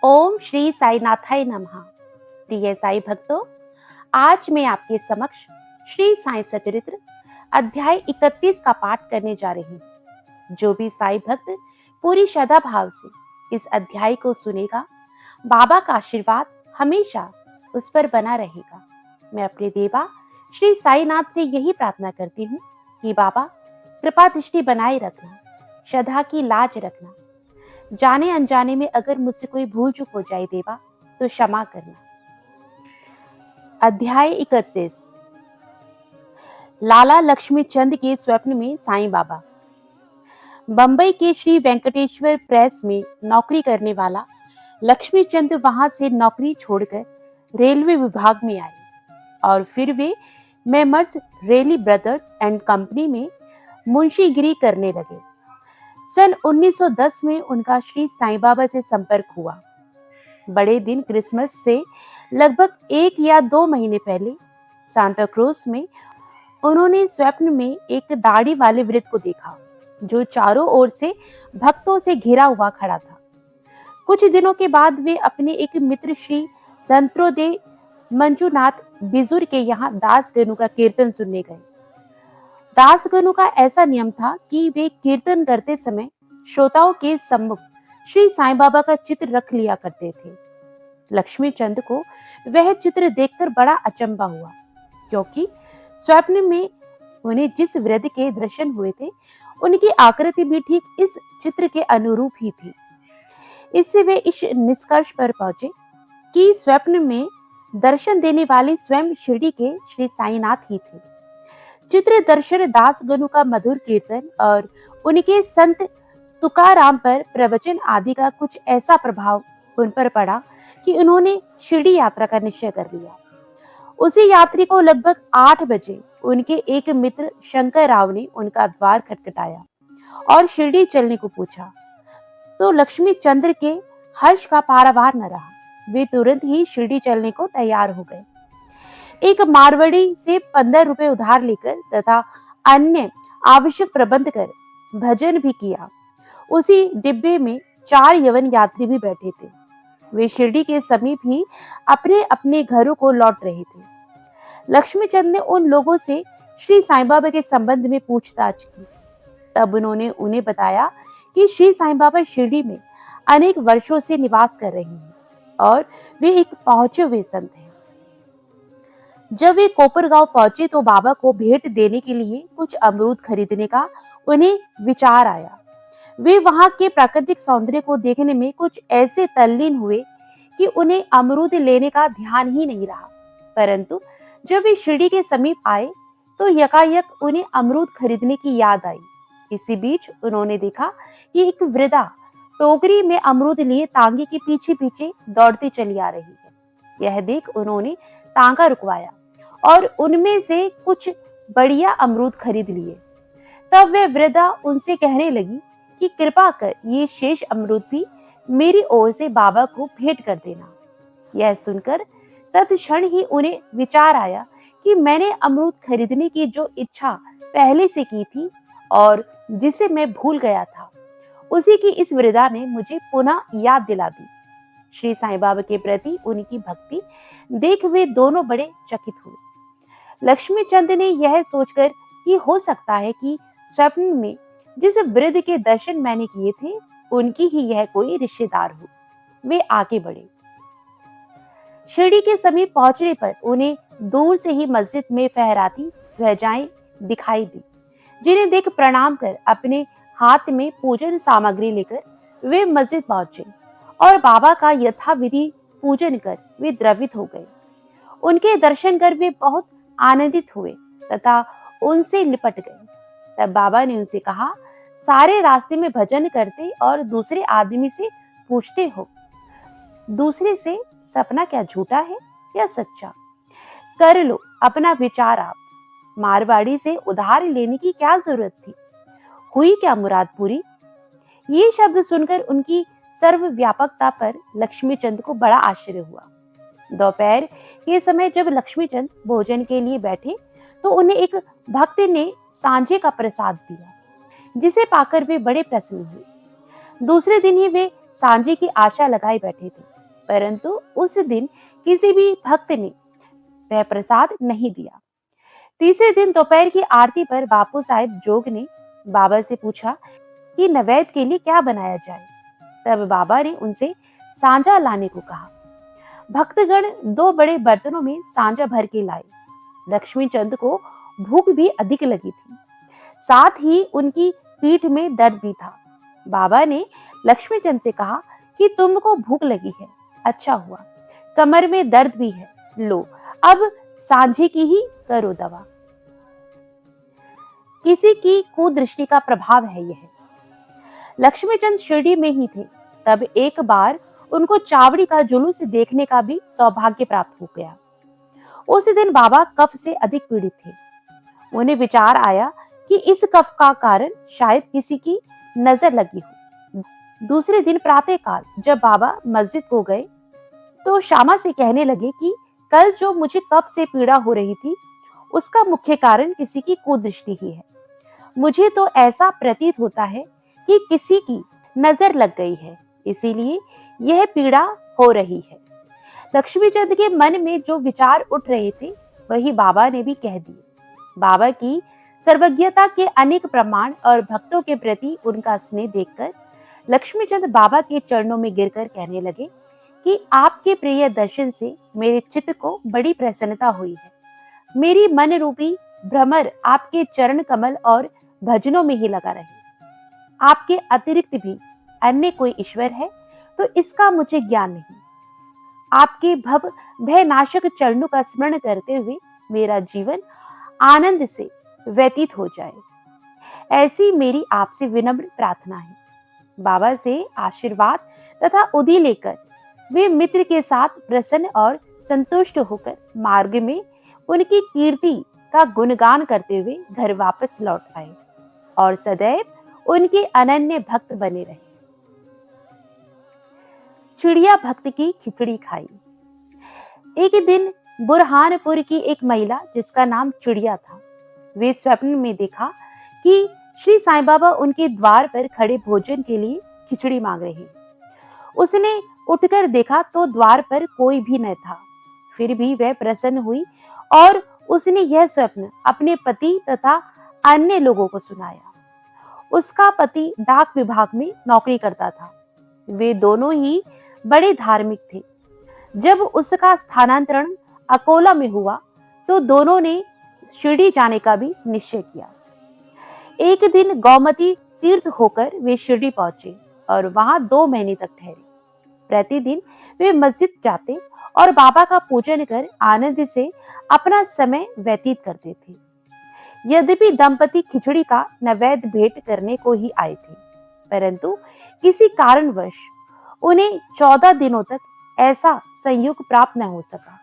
ओम श्री साईनाथाय नमः। प्रिय साई भक्तों, आज मैं आपके समक्ष श्री साई सचरित्र अध्याय 31 का पाठ करने जा रही हूँ। जो भी साई भक्त पूरी श्रद्धा भाव से इस अध्याय को सुनेगा, बाबा का आशीर्वाद हमेशा उस पर बना रहेगा। मैं अपने देवा श्री साईनाथ से यही प्रार्थना करती हूँ कि बाबा कृपा दृष्टि बनाए रखना, श्रद्धा की लाज रखना। जाने अनजाने में अगर मुझसे कोई भूल चूक हो जाए देवा तो क्षमा करना। अध्याय 31। लाला लक्ष्मी चंद के स्वप्न में साईं बाबा। बंबई के श्री वेंकटेश्वर प्रेस में नौकरी करने वाला लक्ष्मी चंद वहां से नौकरी छोड़कर रेलवे विभाग में आए और फिर वे मेमर्स रेली ब्रदर्स एंड कंपनी में मुंशीगिरी करने लगे। सन 1910 में उनका श्री साईं बाबा से संपर्क हुआ। बड़े दिन क्रिसमस से लगभग 1 या 2 महीने पहले सांता क्रूज में उन्होंने स्वप्न में एक दाढ़ी वाले वृद्ध को देखा जो चारों ओर से भक्तों से घिरा हुआ खड़ा था। कुछ दिनों के बाद वे अपने एक मित्र श्री दंत्रोदय मंजूनाथ बिजुर के यहाँ दास गनु का कीर्तन सुनने गए। दासगणों का ऐसा नियम था कि वे कीर्तन करते समय श्रोताओं के सम्मुख श्री साईं बाबा का चित्र रख लिया करते थे। लक्ष्मी चंद को वह चित्र देखकर बड़ा अचंभा हुआ, क्योंकि स्वप्न में उन्हें जिस वृद्ध के दर्शन हुए थे उनकी आकृति भी ठीक इस चित्र के अनुरूप ही थी। इससे वे इस निष्कर्ष पर पहुंचे कि स्वप्न में दर्शन देने वाले स्वयं शिरडी के श्री साईनाथ ही थे। चित्र दर्शन दास गनु का मधुर कीर्तन और उनके संत तुकाराम पर प्रवचन आदि का कुछ ऐसा प्रभाव उन पर पड़ा कि उन्होंने शिरडी यात्रा का निश्चय कर लिया। उसी यात्री को लगभग 8 बजे उनके एक मित्र शंकर राव ने उनका द्वार खटखटाया और शिरडी चलने को पूछा तो लक्ष्मी चंद्र के हर्ष का पारावार न रहा। वे तुरंत ही शिरडी चलने को तैयार हो गए। एक मारवाड़ी से 15 रुपए उधार लेकर तथा अन्य आवश्यक प्रबंध कर भजन भी किया। उसी डिब्बे में 4 यवन यात्री भी बैठे थे। वे शिरडी के समीप ही अपने अपने घरों को लौट रहे थे। लक्ष्मी चंद ने उन लोगों से श्री साईं बाबा के संबंध में पूछताछ की। तब उन्होंने उन्हें बताया कि श्री साईं बाबा शिरडी में अनेक वर्षों से निवास कर रहे हैं और वे एक पहुंचे हुए संत हैं। जब वे कोपरगांव पहुंचे तो बाबा को भेंट देने के लिए कुछ अमरूद खरीदने का उन्हें विचार आया। वे वहां के प्राकृतिक सौंदर्य को देखने में कुछ ऐसे तल्लीन हुए कि उन्हें अमरूद लेने का ध्यान ही नहीं रहा। परंतु जब वे शिरडी के समीप आए तो यकायक उन्हें अमरूद खरीदने की याद आई। इसी बीच उन्होंने देखा कि एक वृद्धा टोकरी में अमरूद लिए तांगे के पीछे पीछे दौड़ती चली आ रही है। यह देख उन्होंने तांगा रुकवाया और उनमें से कुछ बढ़िया अमरूद खरीद लिए। तब वे वृद्धा उनसे कहने लगी कि कृपा कर ये शेष अमरूद भी मेरी ओर से बाबा को भेंट कर देना। यह सुनकर तत्क्षण ही उन्हें विचार आया कि मैंने अमरूद खरीदने की जो इच्छा पहले से की थी और जिसे मैं भूल गया था, उसी की इस वृद्धा ने मुझे पुनः याद दिला दी। श्री साईं बाबा के प्रति उनकी भक्ति देख वे दोनों बड़े चकित हुए। लक्ष्मी चंद ने यह सोचकर कि हो सकता है कि स्वप्न में जिस वृद्ध के दर्शन मैंने किए थे उनकी ही यह कोई रिश्तेदार हो, वे आगे बढ़े। शिरडी के समीप पहुंचने पर उन्हें दूर से ही मस्जिद में फहराती ध्वजाएं दिखाई दी, जिन्हें देख प्रणाम कर अपने हाथ में पूजन सामग्री लेकर वे मस्जिद पहुंचे और बाबा का यथाविधि पूजन कर वे द्रवित हो गए। उनके दर्शन कर वे बहुत आनंदित हुए तथा उनसे निपट गए। तब बाबा ने उनसे कहा, सारे रास्ते में भजन करते और दूसरे आदमी से पूछते हो, दूसरे से सपना क्या झूठा है या सच्चा? कर लो अपना विचार आप। मारवाड़ी से उधार लेने की क्या जरूरत थी? हुई क्या मुराद पूरी? ये शब्द सुनकर उनकी सर्वव्यापकता पर लक्ष्मीचंद को बड़ा आश्चर्य हुआ। दोपहर के समय जब लक्ष्मीचंद भोजन के लिए बैठे तो उन्हें एक भक्त ने सांझे का प्रसाद दिया, जिसे पाकर वे बड़े प्रसन्न हुए। दूसरे दिन ही वे सांझे की आशा लगाए बैठे थे। परंतु उस दिन किसी भी भक्त ने वह प्रसाद नहीं दिया। तीसरे दिन दोपहर की आरती पर बापू साहिब जोग ने बाबा से पूछा कि नैवेद्य के लिए क्या बनाया जाए। तब बाबा ने उनसे सांजा लाने को कहा। भक्तगण 2 बड़े बर्तनों में सांजा भर के लाए। लक्ष्मी चंद को भूख भी अधिक लगी थी, साथ ही उनकी पीठ में दर्द भी था। बाबा ने लक्ष्मी चंद से कहा कि तुमको भूख लगी है, अच्छा हुआ, कमर में दर्द भी है, लो अब सांझे की ही करो दवा। किसी की कुदृष्टि का प्रभाव है यह। लक्ष्मीचंद शिरडी में ही थे, तब एक बार उनको चावड़ी का जुलूस देखने का भी सौभाग्य प्राप्त हो गया। उस दिन बाबा कफ से अधिक पीड़ित थे। उन्हें विचार आया कि इस कफ का कारण शायद किसी की नजर लगी हो। दूसरे दिन प्रातःकाल जब बाबा मस्जिद को गए तो श्यामा से कहने लगे कि कल जो मुझे कफ से पीड़ा हो रही थी उसका मुख्य कारण किसी की कुदृष्टि ही है। मुझे तो ऐसा प्रतीत होता है कि किसी की नजर लग गई है, इसीलिए यह पीड़ा हो रही है। लक्ष्मीचंद के मन में जो विचार उठ रहे थे वही बाबा ने भी कह दिए। बाबा की सर्वज्ञता के अनेक प्रमाण और भक्तों के प्रति उनका स्नेह देखकर लक्ष्मीचंद बाबा के चरणों में गिरकर कहने लगे कि आपके प्रिय दर्शन से मेरे चित्त को बड़ी प्रसन्नता हुई है। मेरी मन रूपी भ्रमर आपके चरण कमल और भजनों में ही लगा रहे। आपके अतिरिक्त भी अन्य कोई ईश्वर है तो इसका मुझे ज्ञान नहीं। आपके भव भयनाशक चरणों का स्मरण करते हुए मेरा जीवन आनंद से व्यतीत हो जाए, ऐसी मेरी आपसे विनम्र प्रार्थना है। बाबा से आशीर्वाद तथा उदी लेकर वे मित्र के साथ प्रसन्न और संतुष्ट होकर मार्ग में उनकी कीर्ति का गुणगान करते हुए घर वापस लौट आए और सदैव उनके अनन्य भक्त बने रहे। चिड़िया भक्त की खिचड़ी खाई। एक दिन बुरहानपुर की एक महिला जिसका नाम चिड़िया था, वे स्वप्न में देखा कि श्री साईं बाबा उनके द्वार पर खड़े भोजन के लिए खिचड़ी मांग रहे। उसने उठकर देखा तो द्वार पर कोई भी न था। फिर भी वह प्रसन्न हुई और उसने यह स्वप्न अपने पति तथा अन्य लोगों को सुनाया। उसका पति डाक विभाग में नौकरी करता था। वे दोनों ही बड़े धार्मिक थे। जब उसका स्थानांतरण अकोला में हुआ तो दोनों ने शिरडी जाने का भी निश्चय किया। एक दिन गौमती तीर्थ होकर वे शिरडी पहुंचे और वहां 2 महीने तक ठहरे। प्रतिदिन वे मस्जिद जाते और बाबा का पूजन कर आनंद से अपना समय व्यतीत करते थे। यद्यपि दंपति खिचड़ी का नैवेद्य भेंट करने को ही आए थे, परंतु किसी कारणवश उन्हें 14 दिनों तक ऐसा संयोग प्राप्त न हो सका।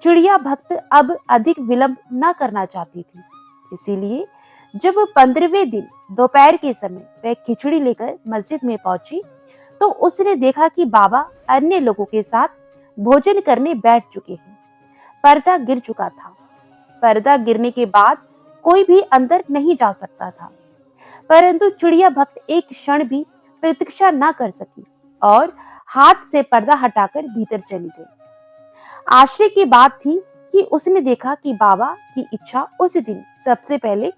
चिड़िया भक्त अब अधिक विलंब न करना चाहती थी, इसीलिए जब 15वें दिन दोपहर के समय वह खिचड़ी लेकर मस्जिद में पहुंची तो उसने देखा कि बाबा अन्य लोगों के साथ भोजन करने बैठ चुके हैं। पर्दा गिर चुका था। पर्दा गिरने के बाद कोई भी अंदर नहीं जा सकता था, परंतु चिड़िया भक्त एक क्षण भी प्रतीक्षा न कर सकी और हाथ से पर्दा हटाकर भीतर चली गई। आश्चर्य की बात थी कि उसने देखा कि बाबा की इच्छा उस दिन सबसे पहले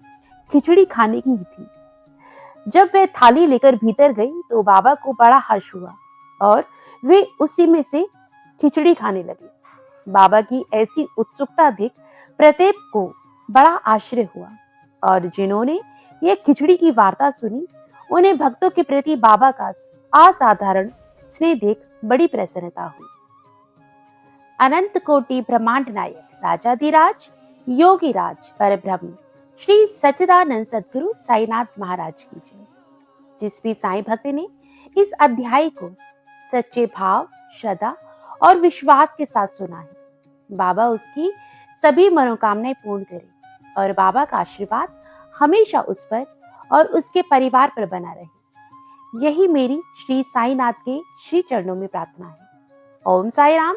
खिचड़ी खाने की ही थी। जब वह थाली लेकर भीतर गई तो बाबा को बड़ा हर्ष हुआ और वे उसी में से खिचड़ी खाने लगे। बाबा की ऐसी उत्सुकता देख प्रत्येक को बड़ा आश्चर्य हुआ और जिन्होंने यह खिचड़ी की वार्ता सुनी उन्हें भक्तों के प्रति बाबा का असाधारण स्नेह देख बड़ी प्रसन्नता हुई। अनंत कोटि ब्रह्मांड नायक राजाधिराज योगीराज परब्रह्म श्री सच्चिदानंद सद्गुरु साईनाथ महाराज की जय। जिस भी साईं भक्त ने इस अध्याय को सच्चे भाव, श्रद्धा और विश्वास के साथ सुना है, बाबा उसकी सभी मनोकामनाएं पूर्ण करे और बाबा का आशीर्वाद हमेशा उस पर और उसके परिवार पर बना रहे। यही मेरी श्री साईनाथ के श्री चरणों में प्रार्थना है। ओम साई राम,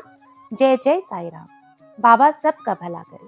जय जय साई राम। बाबा सबका भला करे।